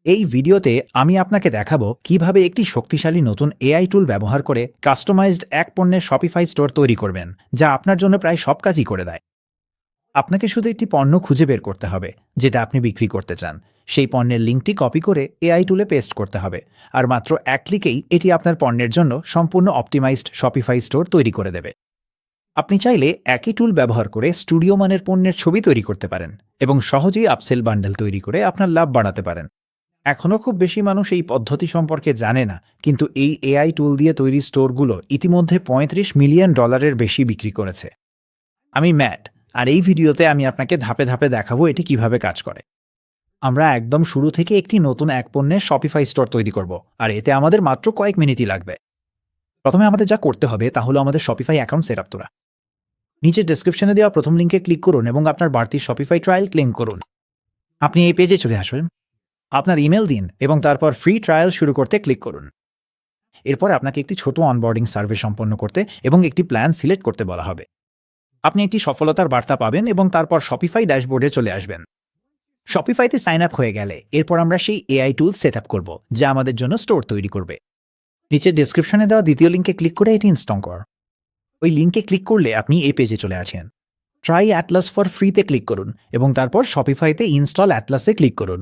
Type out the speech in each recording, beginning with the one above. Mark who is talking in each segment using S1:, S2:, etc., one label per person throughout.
S1: এই ভিডিওতে আমি আপনাকে দেখাবো কিভাবে একটি শক্তিশালী নতুন এআই টুল ব্যবহার করে কাস্টমাইজড এক পণ্যের শপিফাই স্টোর তৈরি করবেন, যা আপনার জন্য প্রায় সব কাজই করে দেয়। আপনাকে শুধু একটি পণ্য খুঁজে বের করতে হবে যেটা আপনি বিক্রি করতে চান। সেই পণ্যের লিঙ্কটি কপি করে এআই টুলে পেস্ট করতে হবে, আর মাত্র এক ক্লিকেই এটি আপনার পণ্যের জন্য সম্পূর্ণ অপটিমাইজড শপিফাই স্টোর তৈরি করে দেবে। আপনি চাইলে একই টুল ব্যবহার করে স্টুডিও মানের পণ্যের ছবি তৈরি করতে পারেন এবং সহজেই আপসেল বান্ডেল তৈরি করে আপনার লাভ বাড়াতে পারেন। এখনও খুব বেশি মানুষ এই পদ্ধতি সম্পর্কে জানে না, কিন্তু এই এআই টুল দিয়ে তৈরি স্টোরগুলো ইতিমধ্যে $35 মিলিয়ন বেশি বিক্রি করেছে। আমি ম্যাট, আর এই ভিডিওতে আমি আপনাকে ধাপে ধাপে দেখাবো এটি কিভাবে কাজ করে। আমরা একদম শুরু থেকে একটি নতুন এক পণ্যের শপিফাই স্টোর তৈরি করব, আর এতে আমাদের মাত্র কয়েক মিনিটই লাগবে। প্রথমে আমাদের যা করতে হবে তা হলো আমাদের শপিফাই অ্যাকাউন্ট সেট আপ করা। নিচে ডেসক্রিপশনে দেওয়া প্রথম লিঙ্কে ক্লিক করুন এবং আপনার বাড়তি শপিফাই ট্রায়াল ক্লেম করুন। আপনি এই পেজে চলে আসবেন, আপনার ইমেল দিন এবং তারপর ফ্রি ট্রায়াল শুরু করতে ক্লিক করুন। এরপর আপনাকে একটি ছোট অনবোর্ডিং সার্ভে সম্পন্ন করতে এবং একটি প্ল্যান সিলেক্ট করতে বলা হবে। আপনি একটি সফলতার বার্তা পাবেন এবং তারপর শপিফাই ড্যাশবোর্ডে চলে আসবেন। শপিফাইতে সাইন আপ হয়ে গেলে এরপর আমরা সেই এআই টুল সেট আপ করব, যা আমাদের জন্য স্টোর তৈরি করবে। নিচে ডেসক্রিপশনে দেওয়া দ্বিতীয় লিঙ্কে ক্লিক করে এটি ইনস্টল কর। ওই লিঙ্কে ক্লিক করলে আপনি এই পেজে চলে আসেন। ট্রাই অ্যাটলাস ফর ফ্রিতে ক্লিক করুন এবং তারপর শপিফাইতে ইনস্টল অ্যাটলাসে ক্লিক করুন।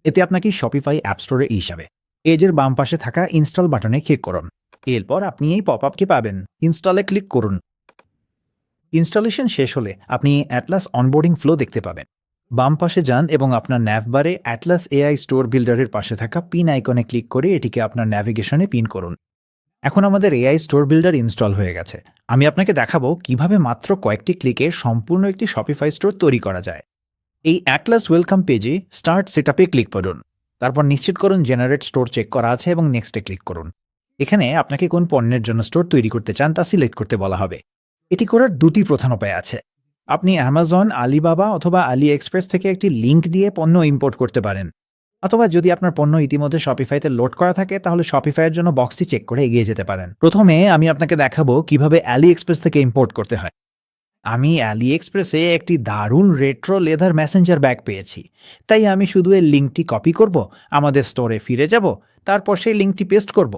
S1: এতে আপনাকে শপিফাই অ্যাপ স্টোরে হিসাবে পেজের বাম পাশে থাকা ইনস্টল বাটনে ক্লিক করুন। এরপর আপনি এই পপ আপকে পাবেন, ইনস্টলে ক্লিক করুন। ইনস্টলেশন শেষ হলে আপনি অ্যাটলাস অনবোর্ডিং ফ্লো দেখতে পাবেন। বাম পাশে যান এবং আপনার ন্যাভবারে অ্যাটলাস এআই স্টোর বিল্ডারের পাশে থাকা পিন আইকনে ক্লিক করে এটিকে আপনার ন্যাভিগেশনে পিন করুন। এখন আমাদের এআই স্টোর বিল্ডার ইনস্টল হয়ে গেছে। আমি আপনাকে দেখাবো কিভাবে মাত্র কয়েকটি ক্লিকে সম্পূর্ণ একটি শপিফাই স্টোর তৈরি করা যায়। এই অ্যাটলাস ওয়েলকাম পেজে স্টার্ট সেটআপে ক্লিক করুন। তারপর নিশ্চিত করুন জেনারেট স্টোর চেক করা আছে এবং নেক্সটে ক্লিক করুন। এখানে আপনাকে কোন পণ্যের জন্য স্টোর তৈরি করতে চান তা সিলেক্ট করতে বলা হবে। এটি করার দুটি প্রধান উপায় আছে। আপনি অ্যামাজন, আলিবাবা অথবা আলি এক্সপ্রেস থেকে একটি লিঙ্ক দিয়ে পণ্য ইম্পোর্ট করতে পারেন, অথবা যদি আপনার পণ্য ইতিমধ্যে শপিফাইতে লোড করা থাকে তাহলে শপিফাইয়ের জন্য বক্সটি চেক করে এগিয়ে যেতে পারেন। প্রথমে আমি আপনাকে দেখাবো কিভাবে আলি এক্সপ্রেস থেকে ইম্পোর্ট করতে হয়। আমি আলি এক্সপ্রেসে একটি দারুণ রেট্রো লেদার মেসেঞ্জার ব্যাগ পেয়েছি, তাই আমি শুধু এর লিঙ্কটি কপি করব, আমাদের স্টোরে ফিরে যাব, তারপর সেই লিঙ্কটি পেস্ট করব।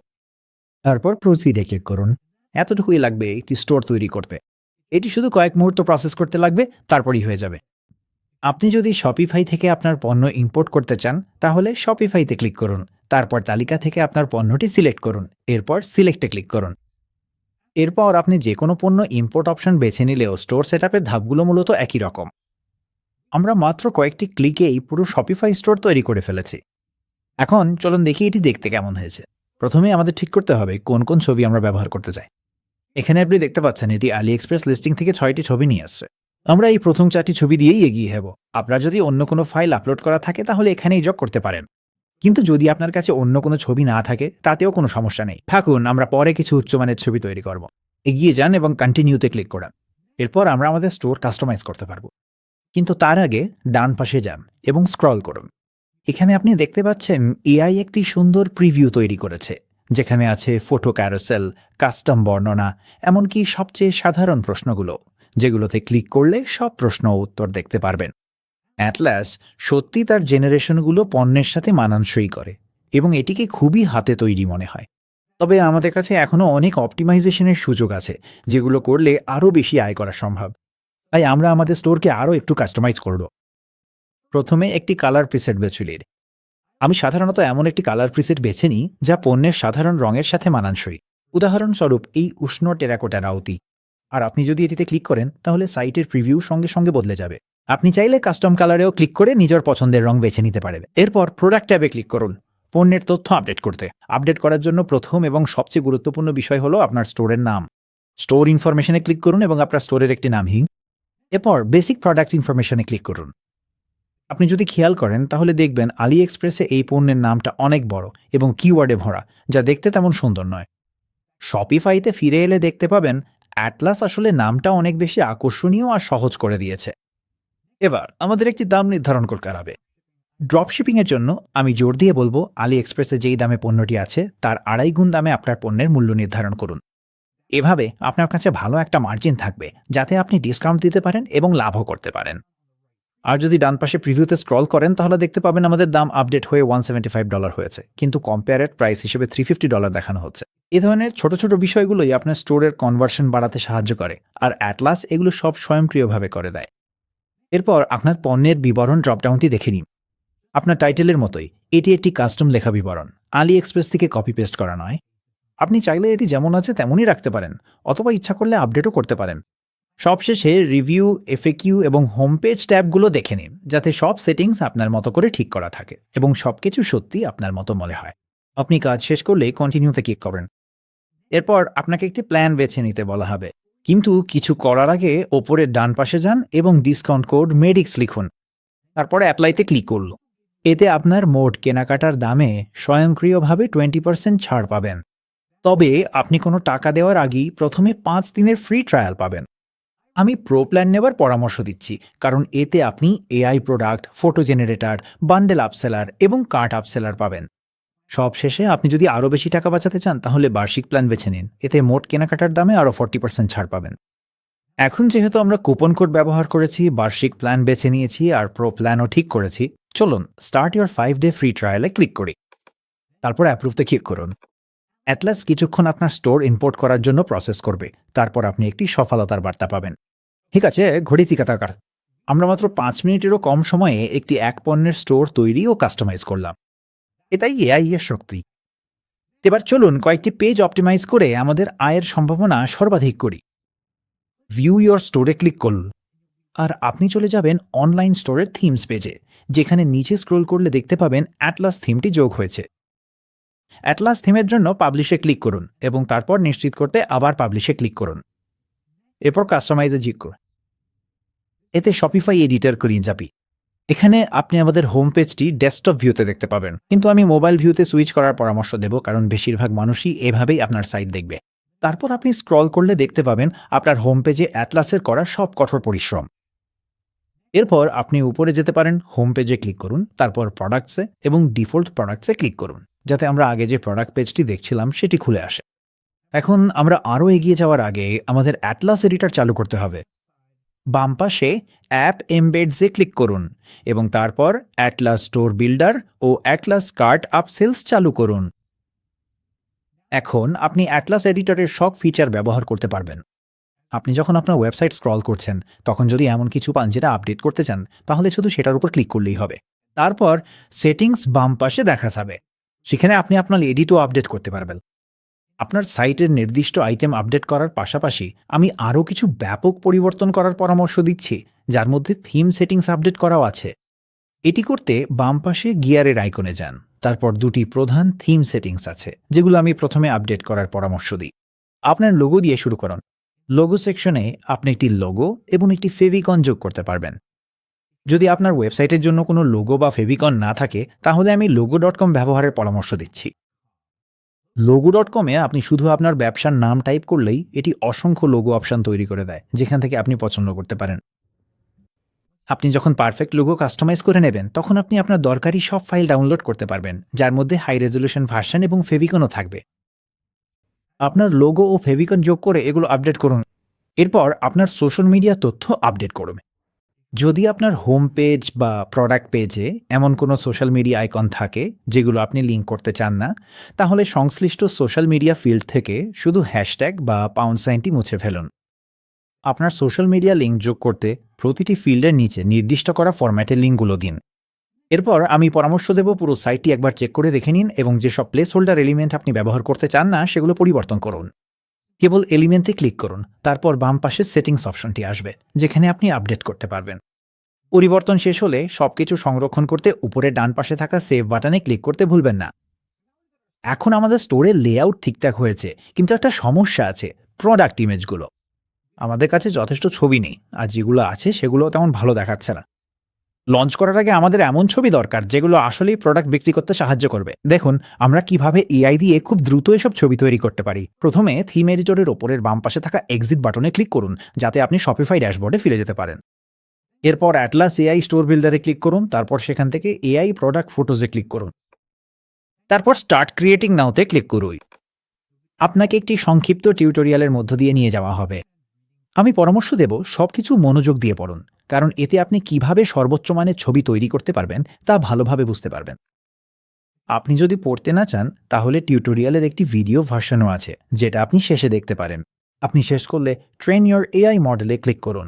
S1: তারপর প্রসিডে ক্লিক করুন। এতটুকুই লাগবে একটি স্টোর তৈরি করতে। এটি শুধু কয়েক মুহূর্ত প্রসেস করতে লাগবে, তারপরই হয়ে যাবে। আপনি যদি শপিফাই থেকে আপনার পণ্য ইম্পোর্ট করতে চান তাহলে শপিফাইতে ক্লিক করুন। তারপর তালিকা থেকে আপনার পণ্যটি সিলেক্ট করুন, এরপর সিলেক্টে ক্লিক করুন। এরপর আপনি যে কোনো পণ্য ইম্পোর্ট অপশন বেছে নিলেও স্টোর সেটআপের ধাপগুলো মূলত একই রকম। আমরা মাত্র কয়েকটি ক্লিকেই পুরো শপিফাই স্টোর তৈরি করে ফেলেছি। এখন চলুন দেখি এটি দেখতে কেমন হয়েছে। প্রথমে আমাদের ঠিক করতে হবে কোন কোন ছবি আমরা ব্যবহার করতে চাই। এখানে আপনি দেখতে পাচ্ছেন এটি আলি এক্সপ্রেস লিস্টিং থেকে 6টি ছবি নিয়ে আসছে। আমরা এই প্রথম 4টি ছবি দিয়েই এগিয়ে যাব। আপনার যদি অন্য কোনো ফাইল আপলোড করা থাকে তাহলে এখানেই যোগ করতে পারেন, কিন্তু যদি আপনার কাছে অন্য কোনো ছবি না থাকে তাতেও কোনো সমস্যা নেই। থাকুন, আমরা পরে কিছু উচ্চমানের ছবি তৈরি করব। এগিয়ে যান এবং কন্টিনিউতে ক্লিক করান। এরপর আমরা আমাদের স্টোর কাস্টমাইজ করতে পারবো। কিন্তু তার আগে ডান পাশে যান এবং স্ক্রল করুন। এখানে আপনি দেখতে পাচ্ছেন এআই একটি সুন্দর প্রিভিউ তৈরি করেছে, যেখানে আছে ফটো ক্যারোসেল, কাস্টম বর্ণনা, এমনকি সবচেয়ে সাধারণ প্রশ্নগুলো, যেগুলোতে ক্লিক করলে সব প্রশ্ন ও উত্তর দেখতে পারবেন। অ্যাটলাস সত্যি তার জেনারেশনগুলো পণ্যের সাথে মানানসই করে এবং এটিকে খুবই হাতে তৈরি মনে হয়। তবে আমাদের কাছে এখনও অনেক অপটিমাইজেশনের সুযোগ আছে, যেগুলো করলে আরও বেশি আয় করা সম্ভব। তাই আমরা আমাদের স্টোরকে আরও একটু কাস্টমাইজ করব। প্রথমে একটি কালার প্রিসেট বেছে নিন। আমি সাধারণত এমন একটি কালার প্রিসেট বেছে নিই যা পণ্যের সাধারণ রঙের সাথে মানানসই। উদাহরণস্বরূপ এই উষ্ণ টেরাকোটা রাউতি। আর আপনি যদি এটিতে ক্লিক করেন তাহলে সাইটের প্রিভিউ সঙ্গে সঙ্গে বদলে যাবে। আপনি চাইলে কাস্টম কালারেও ক্লিক করে নিজের পছন্দের রং বেছে নিতে পারবেন। এরপর প্রোডাক্ট ট্যাবে ক্লিক করুন পণ্যের তথ্য আপডেট করতে। আপডেট করার জন্য প্রথম এবং সবচেয়ে গুরুত্বপূর্ণ বিষয় হলো আপনার স্টোরের নাম। স্টোর ইনফরমেশনে ক্লিক করুন এবং আপনার স্টোরের একটি নাম দিন। এরপর বেসিক প্রোডাক্ট ইনফরমেশনে ক্লিক করুন। আপনি যদি খেয়াল করেন তাহলে দেখবেন আলি এক্সপ্রেসে এই পণ্যের নামটা অনেক বড় এবং কিওয়ার্ডে ভরা, যা দেখতে তেমন সুন্দর নয়। শপিফাইতে ফিরে এলে দেখতে পাবেন অ্যাটলাস আসলে নামটা অনেক বেশি আকর্ষণীয় আর সহজ করে দিয়েছে। এবার আমাদের একটি দাম নির্ধারণ করতে হবে। ড্রপশিপিংয়ের জন্য আমি জোর দিয়ে বলবো আলি এক্সপ্রেসে যেই দামে পণ্যটি আছে তার 2.5 গুণ দামে আপনার পণ্যের মূল্য নির্ধারণ করুন। এভাবে আপনার কাছে ভালো একটা মার্জিন থাকবে, যাতে আপনি ডিসকাউন্ট দিতে পারেন এবং লাভও করতে পারেন। আর যদি ডান পাশে প্রিভিউতে স্ক্রল করেন তাহলে দেখতে পাবেন আমাদের দাম আপডেট হয়ে $175 হয়েছে, কিন্তু কম্পেয়ারেড প্রাইস হিসেবে $350 দেখানো হচ্ছে। এ ধরনের ছোট ছোট বিষয়গুলোই আপনার স্টোরের কনভার্সন বাড়াতে সাহায্য করে, আর অ্যাটলাস এগুলো সব স্বয়ংক্রিয়ভাবে করে দেয়। এরপর আপনার পণ্যের বিবরণ ড্রপডাউনটি দেখে নিন। আপনার টাইটেলের মতোই এটি একটি কাস্টম লেখা বিবরণ, আলি এক্সপ্রেস থেকে কপি পেস্ট করা নয়। আপনি চাইলে এটি যেমন আছে তেমনই রাখতে পারেন, অথবা ইচ্ছা করলে আপডেটও করতে পারেন। সবশেষে রিভিউ, এফএকিউ এবং হোম পেজ ট্যাবগুলো দেখে নিন, যাতে সব সেটিংস আপনার মতো করে ঠিক করা থাকে এবং সবকিছু সত্যি আপনার মতো মনে হয়। আপনি কাজ শেষ করলে কন্টিনিউতে ক্লিক করেন। এরপর আপনাকে একটি প্ল্যান বেছে নিতে বলা হবে, কিন্তু কিছু করার আগে ওপরের ডান পাশে যান এবং ডিসকাউন্ট কোড মেডিক্স লিখুন, তারপরে অ্যাপ্লাইতে ক্লিক করল। এতে আপনার মোট কেনাকাটার দামে স্বয়ংক্রিয়ভাবে 20% ছাড় পাবেন। তবে আপনি কোনো টাকা দেওয়ার আগেই প্রথমে 5 দিনের ফ্রি ট্রায়াল পাবেন। আমি প্রো প্ল্যান নেবার পরামর্শ দিচ্ছি, কারণ এতে আপনি AI product, photo generator, bundle upseller এবং কার্ট আপসেলার পাবেন। সব শেষে আপনি যদি আরও বেশি টাকা বাঁচাতে চান তাহলে বার্ষিক প্ল্যান বেছে নিন, এতে মোট কেনাকাটার দামে আরও 40% ছাড় পাবেন। এখন যেহেতু আমরা কুপন কোড ব্যবহার করেছি, বার্ষিক প্ল্যান বেছে নিয়েছি আর প্রো প্ল্যানও ঠিক করেছি, চলুন স্টার্ট ইউর 5 ডে ফ্রি ট্রায়ালে ক্লিক করি। তারপর অ্যাপ্রুভতে ক্লিক করুন। অ্যাটলাস কিছুক্ষণ আপনার স্টোর ইম্পোর্ট করার জন্য প্রসেস করবে, তারপর আপনি একটি সফলতার বার্তা পাবেন। ঠিক আছে, ঘড়ি তিকাতাকার। আমরা মাত্র 5 মিনিটেরও কম সময়ে একটি এক পণ্যের স্টোর তৈরি ও কাস্টমাইজ করলাম। এটাই এআই এর শক্তি। এবার চলুন কয়েকটি পেজ অপটিমাইজ করে আমাদের আয়ের সম্ভাবনা সর্বাধিক করি। ভিউ ইয়োর স্টোরে ক্লিক করুন, আর আপনি চলে যাবেন অনলাইন স্টোরের থিমস পেজে, যেখানে নিচে স্ক্রোল করলে দেখতে পাবেন অ্যাটলাস থিমটি যোগ হয়েছে। অ্যাটলাস থিমের জন্য পাবলিশে ক্লিক করুন এবং তারপর নিশ্চিত করতে আবার পাবলিশে ক্লিক করুন। এরপর কাস্টমাইজে ক্লিক করুন। এতে শপিফাই এডিটর করিয়ে যাবি। এখানে আপনি আমাদের হোম পেজটি ডেস্কটপ ভিউতে দেখতে পাবেন, কিন্তু আমি মোবাইল ভিউতে সুইচ করার পরামর্শ দেব, কারণ বেশিরভাগ মানুষই এভাবেই আপনার সাইট দেখবে। তারপর আপনি স্ক্রল করলে দেখতে পাবেন আপনার হোম পেজে অ্যাটলাসের করা সব কঠোর পরিশ্রম। এরপর আপনি উপরে যেতে পারেন, হোম পেজে ক্লিক করুন, তারপর প্রোডাক্টসে এবং ডিফল্ট প্রোডাক্টসে ক্লিক করুন, যাতে আমরা আগে যে প্রোডাক্ট পেজটি দেখছিলাম সেটি খুলে আসে। এখন আমরা আরও এগিয়ে যাওয়ার আগে আমাদের অ্যাটলাস এডিটর চালু করতে হবে। বাম পাশে অ্যাপ এমবেডসে ক্লিক করুন এবং তারপর অ্যাটলাস স্টোর বিল্ডার ও অ্যাটলাস কার্ট আপসেলস চালু করুন। এখন আপনি অ্যাটলাস এডিটরের সব ফিচার ব্যবহার করতে পারবেন। আপনি যখন আপনার ওয়েবসাইট স্ক্রল করছেন, তখন যদি এমন কিছু পান যেটা আপডেট করতে চান, তাহলে শুধু সেটার উপর ক্লিক করলেই হবে। তারপর সেটিংস বাম পাশে দেখা যাবে, সেখানে আপনি আপনার এডিটও আপডেট করতে পারবেন। আপনার সাইটের নির্দিষ্ট আইটেম আপডেট করার পাশাপাশি আমি আরও কিছু ব্যাপক পরিবর্তন করার পরামর্শ দিচ্ছি, যার মধ্যে থিম সেটিংস আপডেট করাও আছে। এটি করতে বাম পাশে গিয়ারের আইকনে যান, তারপর দুটি প্রধান থিম সেটিংস আছে, যেগুলো আমি প্রথমে আপডেট করার পরামর্শ দিই। আপনার লোগো দিয়ে শুরু করুন। লোগো সেকশনে আপনি একটি লোগো এবং একটি ফেভিকন যোগ করতে পারবেন। যদি আপনার ওয়েবসাইটের জন্য কোনো লোগো বা ফেভিকন না থাকে, তাহলে আমি logo.com ব্যবহারের পরামর্শ দিচ্ছি। logo.com-এ আপনি শুধু আপনার ব্যবসার নাম টাইপ করলেই এটি অসংখ্য লোগো অপশন তৈরি করে দেয়, যেখান থেকে আপনি পছন্দ করতে পারেন। আপনি যখন পারফেক্ট লোগো কাস্টমাইজ করে নেবেন, তখন আপনি আপনার দরকারি সব ফাইল ডাউনলোড করতে পারবেন, যার মধ্যে হাই রেজলিউশন ভার্সন এবং ফেভিকনও থাকবে। আপনার লোগো ও ফেভিকন যোগ করে এগুলো আপডেট করুন। এরপর আপনার সোশ্যাল মিডিয়া তথ্য আপডেট করুন। যদি আপনার হোম পেজ বা প্রোডাক্ট পেজে এমন কোনো সোশ্যাল মিডিয়া আইকন থাকে যেগুলো আপনি লিঙ্ক করতে চান না, তাহলে সংশ্লিষ্ট সোশ্যাল মিডিয়া ফিল্ড থেকে শুধু হ্যাশট্যাগ বা পাউন্ড সাইনটি মুছে ফেলুন। আপনার সোশ্যাল মিডিয়া লিঙ্ক যোগ করতে প্রতিটি ফিল্ডের নিচে নির্দিষ্ট করা ফরম্যাটের লিঙ্কগুলো দিন। এরপর আমি পরামর্শ দেব, পুরো সাইটটি একবার চেক করে দেখে নিন এবং যেসব প্লেস হোল্ডার এলিমেন্ট আপনি ব্যবহার করতে চান না সেগুলো পরিবর্তন করুন। কেবল এলিমেন্টে ক্লিক করুন, তারপর বাম পাশে সেটিংস অপশনটি আসবে, যেখানে আপনি আপডেট করতে পারবেন। পরিবর্তন শেষ হলে সবকিছু সংরক্ষণ করতে উপরে ডান পাশে থাকা সেভ বাটনে ক্লিক করতে ভুলবেন না। এখন আমাদের স্টোরের লেআউট ঠিকঠাক হয়েছে, কিন্তু একটা সমস্যা আছে, প্রোডাক্ট ইমেজগুলো। আমাদের কাছে যথেষ্ট ছবি নেই, আর যেগুলো আছে সেগুলো তেমন ভালো দেখাচ্ছে না। লঞ্চ করার আগে আমাদের এমন ছবি দরকার যেগুলো আসলেই প্রোডাক্ট বিক্রি করতে সাহায্য করবে। দেখুন আমরা কিভাবে এআই দিয়ে খুব দ্রুত এসব ছবি তৈরি করতে পারি। প্রথমে থিম এডিটরের ওপরের বাম পাশে থাকা এক্সিট বাটনে ক্লিক করুন, যাতে আপনি শপিফাই ড্যাশবোর্ডে ফিরে যেতে পারেন। এরপর অ্যাটলাস এআই স্টোর বিল্ডারে ক্লিক করুন, তারপর সেখান থেকে এআই প্রোডাক্ট ফটোজে ক্লিক করুন, তারপর স্টার্ট ক্রিয়েটিং নাওতে ক্লিক করুন। আপনাকে একটি সংক্ষিপ্ত টিউটোরিয়ালের মধ্য দিয়ে নিয়ে যাওয়া হবে। আমি পরামর্শ দেব সবকিছু মনোযোগ দিয়ে পড়ুন, কারণ এতে আপনি কিভাবে সর্বোচ্চ মানের ছবি তৈরি করতে পারবেন তা ভালোভাবে বুঝতে পারবেন। আপনি যদি পড়তে না চান তাহলে টিউটোরিয়ালের একটি ভিডিও ভার্সনও আছে যেটা আপনি শেষে দেখতে পারেন। আপনি শেষ করলে ট্রেন ইওর এআই মডেলে ক্লিক করুন।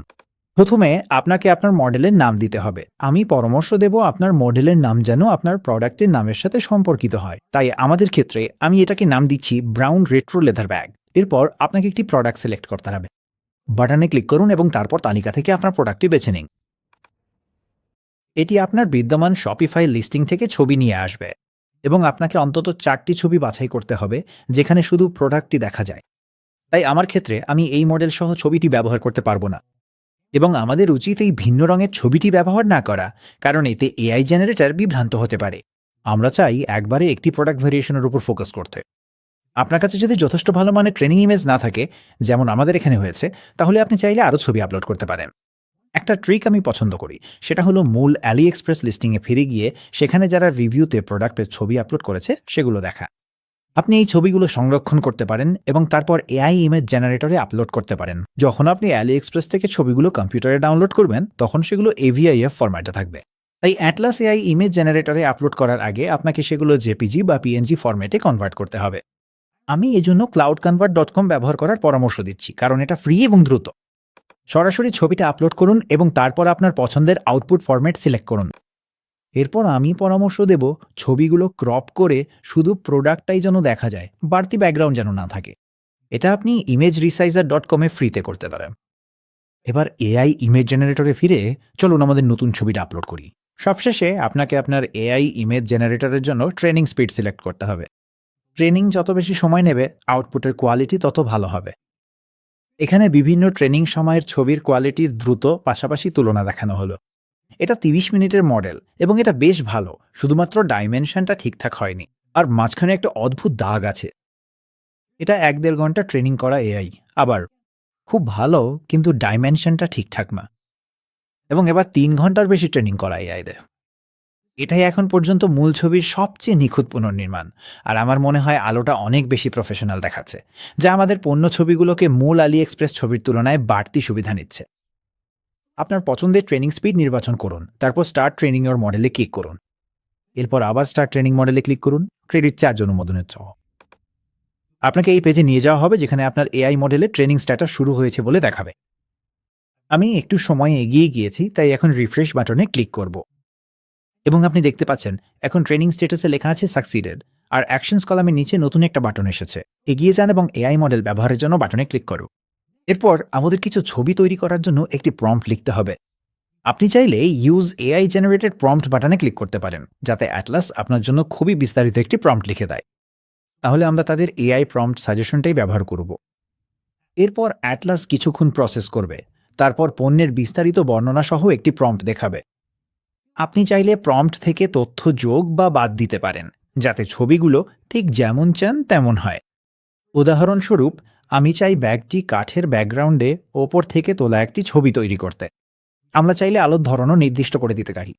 S1: প্রথমে আপনাকে আপনার মডেলের নাম দিতে হবে। আমি পরামর্শ দেব আপনার মডেলের নাম যেন আপনার প্রোডাক্টের নামের সাথে সম্পর্কিত হয়। তাই আমাদের ক্ষেত্রে আমি এটাকে নাম দিচ্ছি ব্রাউন রেট্রো লেদার ব্যাগ। এরপর আপনাকে একটি প্রোডাক্ট সিলেক্ট করতে হবে। বাটনে ক্লিক করুন এবং তারপর তালিকা থেকে আপনার প্রোডাক্টটি বেছে নিন। এটি আপনার বিদ্যমান শপিফাই লিস্টিং থেকে ছবি নিয়ে আসবে এবং আপনাকে অন্তত 4টি ছবি বাছাই করতে হবে যেখানে শুধু প্রোডাক্টটি দেখা যায়। তাই আমার ক্ষেত্রে আমি এই মডেল সহ ছবিটি ব্যবহার করতে পারবো না এবং আমাদের উচিত এই ভিন্ন রঙের ছবিটি ব্যবহার না করা, কারণ এতে এআই জেনারেটর বিভ্রান্ত হতে পারে। আমরা চাই একবারে একটি প্রোডাক্ট ভেরিয়েশনের উপর ফোকাস করতে। আপনার কাছে যদি যথেষ্ট ভালো মানের ট্রেনিং ইমেজ না থাকে, যেমন আমাদের এখানে হয়েছে, তাহলে আপনি চাইলে আরও ছবি আপলোড করতে পারেন। একটা ট্রিক আমি পছন্দ করি, সেটা হলো মূল অ্যালি এক্সপ্রেস লিস্টিংয়ে ফিরে গিয়ে সেখানে যারা রিভিউতে প্রোডাক্টের ছবি আপলোড করেছে সেগুলো দেখা। আপনি এই ছবিগুলো সংরক্ষণ করতে পারেন এবং তারপর এআই ইমেজ জেনারেটরে আপলোড করতে পারেন। যখন আপনি অ্যালি এক্সপ্রেস থেকে ছবিগুলো কম্পিউটারে ডাউনলোড করবেন তখন সেগুলো AVIF ফরম্যাটে থাকবে। তাই অ্যাটলাস এআই ইমেজ জেনারেটরে আপলোড করার আগে আপনাকে সেগুলো জেপিজি বা পিএনজি ফরম্যাটে কনভার্ট করতে হবে। আমি এজন্য cloudconvert.com ব্যবহার করার পরামর্শ দিচ্ছি, কারণ এটা ফ্রি এবং দ্রুত। সরাসরি ছবিটা আপলোড করুন এবং তারপর আপনার পছন্দের আউটপুট ফরম্যাট সিলেক্ট করুন। এরপর আমি পরামর্শ দেব ছবিগুলো ক্রপ করে শুধু প্রোডাক্টটাই যেন দেখা যায়, বাড়তি ব্যাকগ্রাউন্ড যেন না থাকে। এটা আপনি imageresizer.com-এ ফ্রিতে করতে পারেন। এবার এআই ইমেজ জেনারেটরে ফিরে চলুন আমাদের নতুন ছবিটা আপলোড করি। সবশেষে আপনাকে আপনার এআই ইমেজ জেনারেটরের জন্য ট্রেনিং স্পিড সিলেক্ট করতে হবে। ট্রেনিং যত বেশি সময় নেবে আউটপুটের কোয়ালিটি তত ভালো হবে। এখানে বিভিন্ন ট্রেনিং সময়ের ছবির কোয়ালিটি দ্রুত পাশাপাশি তুলনা দেখানো হলো। এটা 30 মিনিটের মডেল এবং এটা বেশ ভালো, শুধুমাত্র ডাইমেনশনটা ঠিকঠাক হয়নি আর মাঝখানে একটা অদ্ভুত দাগ আছে। এটা 1-1.5 ঘন্টা ট্রেনিং করা এআই, আবার খুব ভালো কিন্তু ডাইমেনশনটা ঠিকঠাক না। এবং এবার 3 ঘন্টার বেশি ট্রেনিং করা এআইদের। এটাই এখন পর্যন্ত মূল ছবির সবচেয়ে নিখুঁত পুনর্নির্মাণ, আর আমার মনে হয় আলোটা অনেক বেশি প্রফেশনাল দেখাচ্ছে, যা আমাদের পণ্য ছবিগুলোকে মূল আলি এক্সপ্রেস ছবির তুলনায় বাড়তি সুবিধা নিচ্ছে। আপনার পছন্দের ট্রেনিং স্পিড নির্বাচন করুন, তারপর স্টার্ট ট্রেনিং ইওর মডেলে ক্লিক করুন। এরপর আবার স্টার্ট ট্রেনিং মডেলে ক্লিক করুন, ক্রেডিট চার্জ অনুমোদনের সহ। আপনাকে এই পেজে নিয়ে যাওয়া হবে যেখানে আপনার এআই মডেলের ট্রেনিং স্ট্যাটাস শুরু হয়েছে বলে দেখাবে। আমি একটু সময় এগিয়ে গিয়েছি, তাই এখন রিফ্রেশ বাটনে ক্লিক করব এবং আপনি দেখতে পাচ্ছেন এখন ট্রেনিং স্ট্যাটাসে লেখা আছে সাকসিডেড, আর অ্যাকশনস কলামের নিচে নতুন একটা বাটন এসেছে। এগিয়ে যান এবং এআই মডেল ব্যবহারের জন্য বাটনে ক্লিক করুন। এরপর আমাদের কিছু ছবি তৈরি করার জন্য একটি প্রম্পট লিখতে হবে। আপনি চাইলে ইউজ এআই জেনারেটেড প্রম্পট বাটনে ক্লিক করতে পারেন, যাতে অ্যাটলাস আপনার জন্য খুবই বিস্তারিত একটি প্রম্পট লিখে দেয়। তাহলে আমরা তাদের এআই প্রম্পট সাজেশনটাই ব্যবহার করব। এরপর অ্যাটলাস কিছুক্ষণ প্রসেস করবে, তারপর পণ্যের বিস্তারিত বর্ণনা সহ একটি প্রম্পট দেখাবে। আপনি চাইলে প্রম্পট থেকে তথ্য যোগ বা বাদ দিতে পারেন, যাতে ছবিগুলো ঠিক যেমন চান তেমন হয়। উদাহরণস্বরূপ, আমি চাই ব্যাগটি কাঠের ব্যাকগ্রাউন্ডে ওপর থেকে তোলা একটি ছবি তৈরি করতে। আমরা চাইলে আলোর ধরনও নির্দিষ্ট করে দিতে পারি।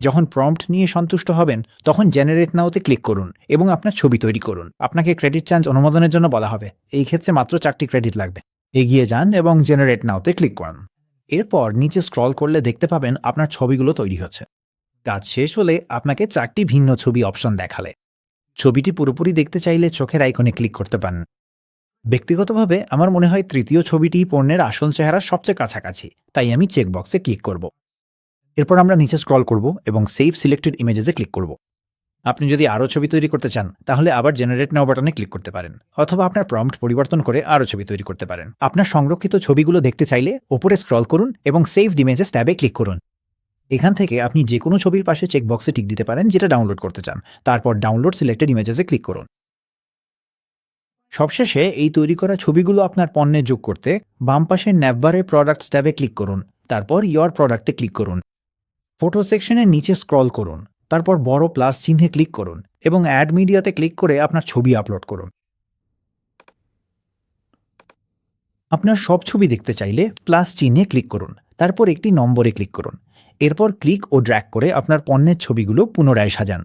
S1: যখন প্রম্পট নিয়ে সন্তুষ্ট হবেন তখন জেনারেট নাওতে ক্লিক করুন এবং আপনার ছবি তৈরি করুন। আপনাকে ক্রেডিট চার্জ অনুমোদনের জন্য বলা হবে, এই ক্ষেত্রে মাত্র 4টি ক্রেডিট লাগবে। এগিয়ে যান এবং জেনারেট নাওতে ক্লিক করুন। এরপর নিচে স্ক্রল করলে দেখতে পাবেন আপনার ছবিগুলো তৈরি হচ্ছে। কাজ শেষ হলে আপনাকে 4টি ভিন্ন ছবি অপশন দেখালে। ছবিটি পুরোপুরি দেখতে চাইলে চোখের আইকনে ক্লিক করতে পারেন। ব্যক্তিগতভাবে আমার মনে হয় তৃতীয় ছবিটি পণ্যের আসল চেহারার সবচেয়ে কাছাকাছি, তাই আমি চেকবক্সে ক্লিক করব। এরপর আমরা নিচে স্ক্রল করব এবং সেভ সিলেক্টেড ইমেজেসে ক্লিক করব। আপনি যদি আরও ছবি তৈরি করতে চান তাহলে আবার জেনারেট নাও বাটনে ক্লিক করতে পারেন, অথবা আপনার প্রম্পট পরিবর্তন করে আরও ছবি তৈরি করতে পারেন। আপনার সংরক্ষিত ছবিগুলো দেখতে চাইলে ওপরে স্ক্রল করুন এবং সেভড ইমেজেস ট্যাবে ক্লিক করুন। এখান থেকে আপনি যে কোনো ছবির পাশে চেকবক্সে টিক দিতে পারেন যেটা ডাউনলোড করতে চান, তারপর ডাউনলোড সিলেক্টেড ইমেজেসে ক্লিক করুন। সবশেষে এই তৈরি করা ছবিগুলো আপনার পণ্যে যোগ করতে বাম পাশের ন্যাভবারে প্রোডাক্টস ট্যাবে ক্লিক করুন, তারপর ইয়োর প্রোডাক্টে ক্লিক করুন। ফটো সেকশনের নিচে স্ক্রল করুন, তারপর বড় প্লাস চিহ্নে ক্লিক করুন এবং অ্যাড মিডিয়াতে ক্লিক করে আপনার ছবি আপলোড করুন। আপনার সব ছবি দেখতে চাইলে প্লাস চিহ্নে ক্লিক করুন, তারপর একটি নম্বরে ক্লিক করুন। এরপর ক্লিক ও ড্র্যাগ করে আপনার পণ্যের ছবিগুলো পুনরায় সাজান।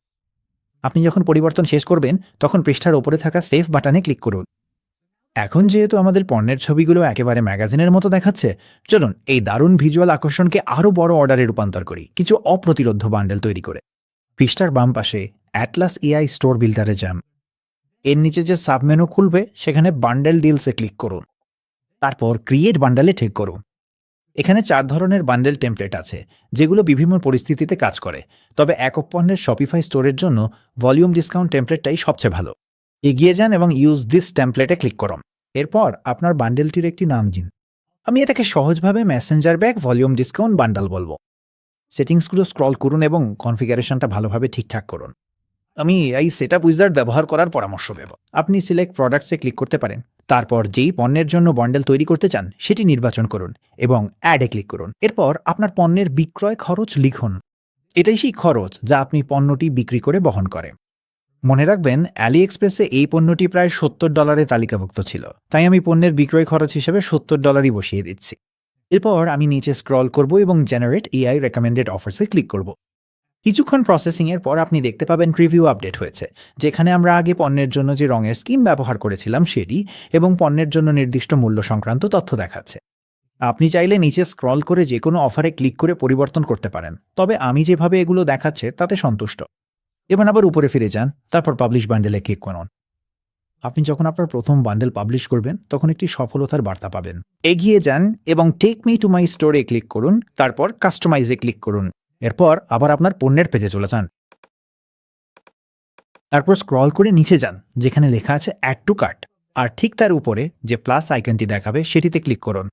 S1: আপনি যখন পরিবর্তন শেষ করবেন তখন পৃষ্ঠার ওপরে থাকা সেভ বাটনে ক্লিক করুন। এখন যেহেতু আমাদের পণ্যের ছবিগুলো একেবারে ম্যাগাজিনের মতো দেখাচ্ছে, চলুন এই দারুণ ভিজুয়াল আকর্ষণকে আরও বড় অর্ডারে রূপান্তর করি কিছু অপ্রতিরোধ্য বান্ডেল তৈরি করে। পৃষ্ঠার বাম পাশে অ্যাটলাস এআই স্টোর বিল্ডারে যান। এর নিচে যে সাবমেনু খুলবে সেখানে বান্ডেল ডিলসে ক্লিক করুন। তারপর ক্রিয়েট বান্ডেলে ঠিক করুন। এখানে 4 ধরনের বান্ডেল টেমপ্লেট আছে, যেগুলো বিভিন্ন পরিস্থিতিতে কাজ করে। তবে একক পণ্যের শপিফাই স্টোরের জন্য ভলিউম ডিসকাউন্ট টেমপ্লেটটাই সবচেয়ে ভালো। এগিয়ে যান এবং ইউজ দিস টেমপ্লেটে ক্লিক করুন। এরপর আপনার বান্ডেলটির একটি নাম দিন। আমি এটাকে সহজভাবে Messenger bag volume discount bundle বলবো। সেটিংসগুলো স্ক্রল করুন এবং কনফিগারেশনটা ভালোভাবে ঠিকঠাক করুন। আমি এই সেটআপ উইজার্ড ব্যবহার করার পরামর্শ দেব। আপনি সিলেক্ট প্রোডাক্টসে ক্লিক করতে পারেন। তারপর যেই পণ্যের জন্য বান্ডেল তৈরি করতে চান সেটি নির্বাচন করুন এবং অ্যাডে ক্লিক করুন। এরপর আপনার পণ্যের বিক্রয় খরচ লিখুন। এটাই সেই খরচ যা আপনি পণ্যটি বিক্রি করে বহন করে। মনে রাখবেন, অ্যালি এক্সপ্রেসে এই পণ্যটি প্রায় $70 তালিকাভুক্ত ছিল, তাই আমি পণ্যের বিক্রয় খরচ হিসেবে $70 বসিয়ে দিচ্ছি। এরপর আমি নিচে স্ক্রল করব এবং জেনারেট এআই রেকমেন্ডেড অফার্সে ক্লিক করব। কিছুক্ষণ প্রসেসিংয়ের পর আপনি দেখতে পাবেন প্রিভিউ আপডেট হয়েছে, যেখানে আমরা আগে পণ্যের জন্য যে রঙের স্কিম ব্যবহার করেছিলাম সেটি এবং পণ্যের জন্য নির্দিষ্ট মূল্য সংক্রান্ত তথ্য দেখাচ্ছে। আপনি চাইলে নিচে স্ক্রল করে যে কোনো অফারে ক্লিক করে পরিবর্তন করতে পারেন, তবে আমি যেভাবে এগুলো দেখাচ্ছে তাতে সন্তুষ্ট। এবার আবার উপরে ফিরে যান, তারপর পাবলিশ বান্ডেলে ক্লিক করুন। আপনি যখন আপনার প্রথম বান্ডেল পাবলিশ করবেন তখন একটি সফলতার বার্তা পাবেন। এগিয়ে যান এবং টেক মি টু মাই স্টোরে ক্লিক করুন, তারপর কাস্টমাইজে ক্লিক করুন। এরপর আবার আপনার পণ্যের পেজে চলে যান। তারপর স্ক্রল করে নিচে যান, যেখানে লেখা আছে অ্যাড টু কার্ট, আর ঠিক তার উপরে যে প্লাস আইকনটি দেখাবে সেটিতে ক্লিক করুন।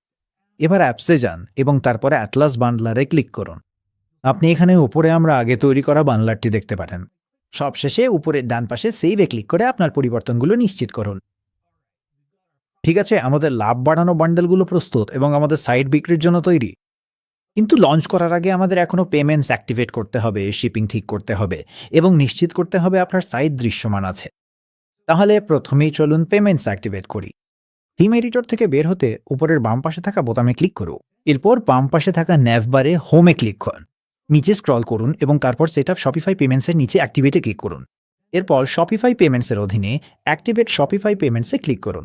S1: এবার অ্যাপসে যান এবং তারপরে অ্যাটলাস বান্ডলারে ক্লিক করুন। আপনি এখানে উপরে আমরা আগে তৈরি করা বান্ডলারটি দেখতে পারেন। সবশেষে উপরের ডান পাশে সেভে ক্লিক করে আপনার পরিবর্তনগুলো নিশ্চিত করুন। ঠিক আছে, আমাদের লাভ বাড়ানো বান্ডেলগুলো প্রস্তুত এবং আমাদের সাইট বিক্রির জন্য তৈরি। কিন্তু লঞ্চ করার আগে আমাদের এখনও পেমেন্টস অ্যাক্টিভেট করতে হবে, শিপিং ঠিক করতে হবে এবং নিশ্চিত করতে হবে আপনার সাইট দৃশ্যমান আছে। তাহলে প্রথমেই চলুন পেমেন্টস অ্যাক্টিভেট করি। থিম এডিটর থেকে বের হতে উপরের বাম পাশে থাকা বোতামে ক্লিক করুন। এরপর বাম পাশে থাকা ন্যাভবারে হোমে ক্লিক করুন। নিচে স্ক্রল করুন এবং তারপর সেটআপ শপিফাই পেমেন্টসের নিচে অ্যাক্টিভেটে ক্লিক করুন। এরপর শপিফাই পেমেন্টসের অধীনে অ্যাক্টিভেট শপিফাই পেমেন্টসে ক্লিক করুন।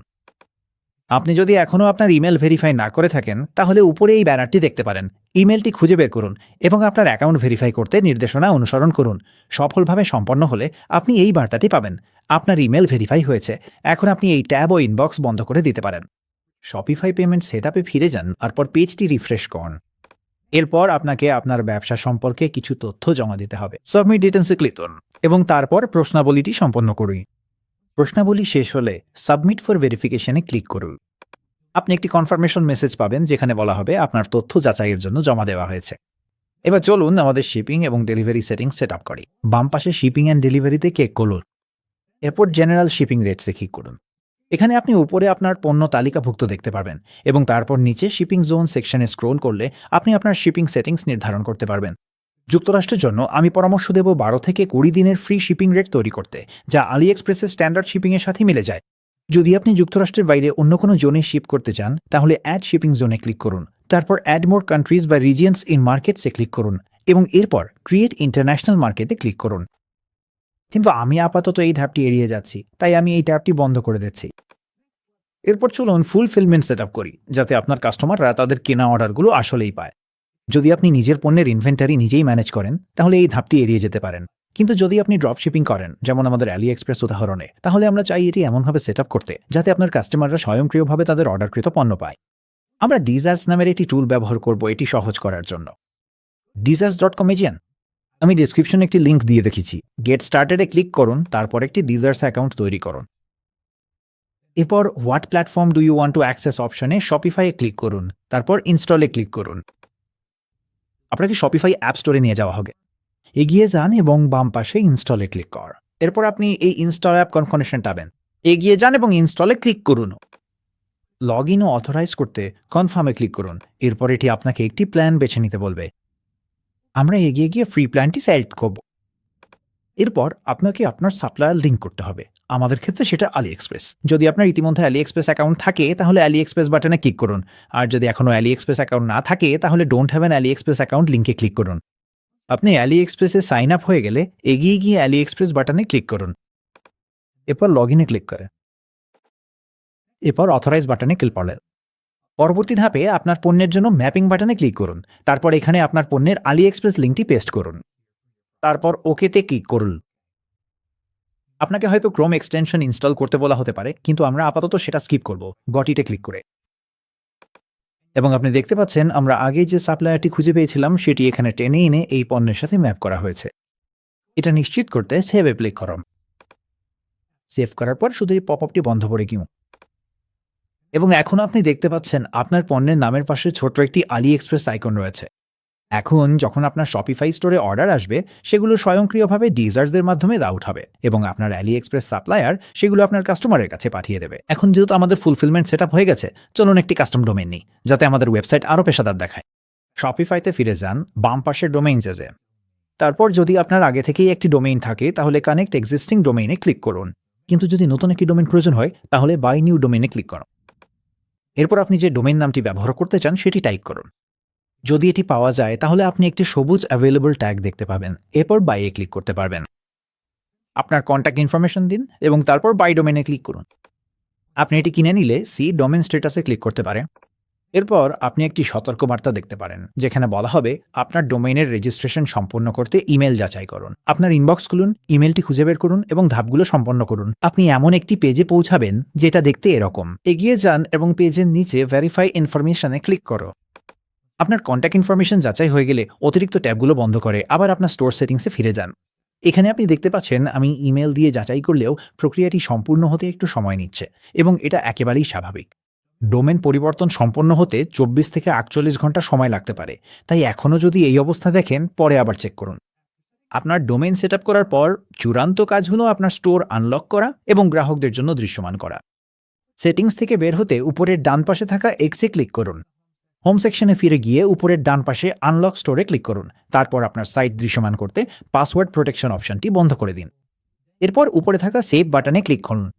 S1: আপনি যদি এখনও আপনার ইমেল ভেরিফাই না করে থাকেন, তাহলে উপরে এই ব্যানারটি দেখতে পারেন। ইমেলটি খুঁজে বের করুন এবং আপনার অ্যাকাউন্ট ভেরিফাই করতে নির্দেশনা অনুসরণ করুন। সফলভাবে সম্পন্ন হলে আপনি এই বার্তাটি পাবেন, আপনার ইমেল ভেরিফাই হয়েছে। এখন আপনি এই ট্যাব ও ইনবক্স বন্ধ করে দিতে পারেন। শপিফাই পেমেন্ট সেটআপে ফিরে যান, তারপর পেজটি রিফ্রেশ করুন। এরপর আপনাকে আপনার ব্যবসা সম্পর্কে কিছু তথ্য জমা দিতে হবে। সাবমিট ডিটেলসে ক্লিক করুন এবং তারপর প্রশ্নাবলীটি সম্পন্ন করুন। প্রশ্নাবলী শেষ হলে সাবমিট ফর ভেরিফিকেশনে ক্লিক করুন। আপনি একটি কনফার্মেশন মেসেজ পাবেন, যেখানে বলা হবে আপনার তথ্য যাচাইয়ের জন্য জমা দেওয়া হয়েছে। এবার চলুন আমাদের শিপিং এবং ডেলিভারি সেটিংস সেট আপ করি। বাম পাশে শিপিং অ্যান্ড ডেলিভারিতে ক্লিক করুন। এরপর জেনারেল শিপিং রেটসে ক্লিক করুন। এখানে আপনি উপরে আপনার পণ্য তালিকাভুক্ত দেখতে পারবেন এবং তারপর নিচে শিপিং জোন সেকশনে স্ক্রোল করলে আপনি আপনার শিপিং সেটিংস নির্ধারণ করতে পারবেন। যুক্তরাষ্ট্রের জন্য আমি পরামর্শ দেব 12 থেকে 20 দিনের ফ্রি শিপিং রেট তৈরি করতে, যা আলি এক্সপ্রেসের স্ট্যান্ডার্ড শিপিংয়ের সাথে মিলে যায়। যদি আপনি যুক্তরাষ্ট্রের বাইরে অন্য কোনো জোনে শিপ করতে চান, তাহলে অ্যাড শিপিং জোনে ক্লিক করুন। তারপর অ্যাড মোর কান্ট্রিজ বা রিজিয়ন্স ইন মার্কেটসে ক্লিক করুন এবং এরপর ক্রিয়েট ইন্টারন্যাশনাল মার্কেটে ক্লিক করুন। কিন্তু আমি আপাতত এই ধাপটি এড়িয়ে যাচ্ছি, তাই আমি এই ট্যাবটি বন্ধ করে দিচ্ছি। এরপর চলুন ফুলফিলমেন্ট সেট আপ করি, যাতে আপনার কাস্টমাররা তাদের কেনা অর্ডারগুলো আসলেই পায়। যদি আপনি নিজের পণ্যের ইনভেন্টারি নিজেই ম্যানেজ করেন, তাহলে এই ধাপটি এড়িয়ে যেতে পারেন। কিন্তু যদি আপনি ড্রপ শিপিং করেন, যেমন আমাদের অ্যালি এক্সপ্রেস উদাহরণে, তাহলে আমরা চাই এটি এমনভাবে সেট আপ করতে যাতে আপনার কাস্টমাররা স্বয়ংক্রিয়ভাবে তাদের অর্ডারকৃত পণ্য পায়। আমরা ডিজাস নামের একটি টুল ব্যবহার করব এটি সহজ করার জন্য। ডিজাস.com এ যান। আমি ডেসক্রিপশনে একটি লিঙ্ক দিয়ে রেখেছি। গেট স্টার্টেডে ক্লিক করুন, তারপর একটি ডিজার্স অ্যাকাউন্ট তৈরি করুন। এরপর what platform do you want to access অপশনে শপিফাইয়ে ক্লিক করুন, তারপর ইনস্টলে ক্লিক করুন। আপনাকে শপিফাই অ্যাপ স্টোরে নিয়ে যাওয়া হবে। এগিয়ে যান এবং বাম পাশে ইনস্টলে ক্লিক কর। এরপর আপনি এই ইনস্টল অ্যাপ কনফার্মেশন পাবেন। এগিয়ে যান এবং ইনস্টলে ক্লিক করুন। লগ ইন ও অথরাইজ করতে কনফার্মে ক্লিক করুন। এরপর এটি আপনাকে একটি প্ল্যান বেছে নিতে বলবে। আমরা এগিয়ে গিয়ে ফ্রি প্ল্যানটি সিলেক্ট করব। এরপর আপনাকে আপনার সাপ্লায়ার লিঙ্ক করতে হবে। আমাদের ক্ষেত্রে সেটা আলি এক্সপ্রেস। যদি আপনার ইতিমধ্যে আলি এক্সপ্রেস অ্যাকাউন্ট থাকে, তাহলে আলি এক্সপ্রেস বাটনে ক্লিক করুন। আর যদি এখনও আলি এক্সপ্রেস অ্যাকাউন্ট না থাকে, তাহলে don't have an Ali express account লিঙ্কে ক্লিক করুন। আপনি আলি এক্সপ্রেসে সাইন আপ হয়ে গেলে এগিয়ে গিয়ে আলি এক্সপ্রেস বাটনে ক্লিক করুন। এরপর লগ ইনে ক্লিক করে এরপর অথরাইজ বাটনে ক্লিক করলেন। পরবর্তী ধাপে আপনার পণ্যের জন্য ম্যাপিং বাটনে ক্লিক করুন। তারপর এখানে আপনার পণ্যের আলি এক্সপ্রেস লিঙ্কটি পেস্ট করুন। তারপর ওকেতে ক্লিক করুন। আপনাকে হয়তো ক্রোম এক্সটেনশন ইনস্টল করতে বলা হতে পারে, কিন্তু আমরা আপাতত সেটা স্কিপ করব গট ইটে ক্লিক করে। এবং আপনি দেখতে পাচ্ছেন আমরা আগে যে সাপ্লায়ারটি খুঁজে পেয়েছিলাম সেটি এখানে টেনে এনে এই পণ্যের সাথে ম্যাপ করা হয়েছে। এটা নিশ্চিত করতে সেভে ক্লিক করুন। সেভ করার পর শুধু এই পপআপটি বন্ধ করে দিন। এবং এখন আপনি দেখতে পাচ্ছেন আপনার পণ্যের নামের পাশে ছোট্ট একটি আলি এক্সপ্রেস আইকন রয়েছে। এখন যখন আপনার শপিফাই স্টোরে অর্ডার আসবে, সেগুলো স্বয়ংক্রিয়ভাবে ডিজার্সদের মাধ্যমে রাউট হবে এবং আপনার আলি এক্সপ্রেস সাপ্লায়ার সেগুলো আপনার কাস্টমারের কাছে পাঠিয়ে দেবে। এখন যেহেতু আমাদের ফুলফিলমেন্ট সেটআপ হয়ে গেছে, চলুন একটি কাস্টম ডোমেইন নিই, যাতে আমাদের ওয়েবসাইট আরও পেশাদার দেখায়। শপিফাইতে ফিরে যান বাম পাশের ডোমেইনসে। তারপর যদি আপনার আগে থেকেই একটি ডোমেইন থাকে তাহলে কানেক্ট এক্সিস্টিং ডোমেইনে ক্লিক করুন। কিন্তু যদি নতুন একটি ডোমেইন প্রয়োজন হয় তাহলে বাই নিউ ডোমেইনে ক্লিক করুন। এরপর আপনি যে ডোমেইন নামটি ব্যবহার করতে চান সেটি টাইপ করুন। যদি এটি পাওয়া যায় তাহলে আপনি একটি সবুজ অ্যাভেলেবল ট্যাগ দেখতে পাবেন। এরপর বাইয়ে ক্লিক করতে পারবেন। আপনার কন্ট্যাক্ট ইনফরমেশন দিন এবং তারপর বাই ডোমেইনে ক্লিক করুন। আপনি এটি কিনে নিলে সি ডোমেইন স্ট্যাটাসে ক্লিক করতে পারেন। এরপর আপনি একটি সতর্কবার্তা দেখতে পারেন, যেখানে বলা হবে আপনার ডোমেইনের রেজিস্ট্রেশন সম্পন্ন করতে ইমেল যাচাই করুন। আপনার ইনবক্স খুলুন, ইমেলটি খুঁজে বের করুন এবং ধাপগুলো সম্পন্ন করুন। আপনি এমন একটি পেজে পৌঁছাবেন যেটা দেখতে এরকম। এগিয়ে যান এবং পেজের নিচে ভেরিফাই ইনফরমেশনে ক্লিক করো। আপনার কন্ট্যাক্ট ইনফরমেশন যাচাই হয়ে গেলে অতিরিক্ত ট্যাবগুলো বন্ধ করে আবার আপনার স্টোর সেটিংসে ফিরে যান। এখানে আপনি দেখতে পাচ্ছেন আমি ইমেল দিয়ে যাচাই করলেও প্রক্রিয়াটি সম্পূর্ণ হতে একটু সময় নিচ্ছে এবং এটা একেবারেই স্বাভাবিক। ডোমেন পরিবর্তন সম্পন্ন হতে 24 থেকে 48 ঘন্টা সময় লাগতে পারে, তাই এখনও যদি এই অবস্থা দেখেন পরে আবার চেক করুন। আপনার ডোমেন সেট আপ করার পর চূড়ান্ত কাজ হলো আপনার স্টোর আনলক করা এবং গ্রাহকদের জন্য দৃশ্যমান করা। সেটিংস থেকে বের হতে উপরের ডান পাশে থাকা এক্সে ক্লিক করুন। হোম সেকশনে ফিরে গিয়ে উপরের ডান পাশে আনলক স্টোরে ক্লিক করুন। তারপর আপনার সাইট দৃশ্যমান করতে পাসওয়ার্ড প্রোটেকশন অপশনটি বন্ধ করে দিন। এরপর উপরে থাকা সেভ বাটনে ক্লিক করুন।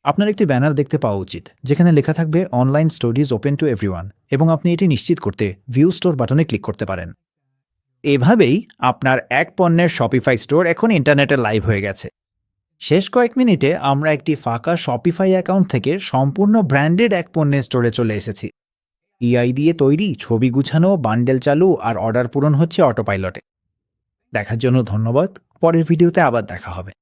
S1: আপনার একটি ব্যানার দেখতে পাওয়া উচিত যেখানে লেখা থাকবে online store is open to everyone, এবং আপনি এটি নিশ্চিত করতে ভিউ স্টোর বাটনে ক্লিক করতে পারেন। এভাবেই আপনার এক পণ্যের শপিফাই স্টোর এখন ইন্টারনেটে লাইভ হয়ে গেছে। শেষ কয়েক মিনিটে আমরা একটি ফাঁকা শপিফাই অ্যাকাউন্ট থেকে সম্পূর্ণ ব্র্যান্ডেড এক পণ্যের স্টোরে চলে এসেছি। ইআই দিয়ে তৈরি, ছবি গুছানো, বান্ডেল চালু আর অর্ডার পূরণ হচ্ছে অটোপাইলটে। দেখার জন্য ধন্যবাদ। পরের ভিডিওতে আবার দেখা হবে।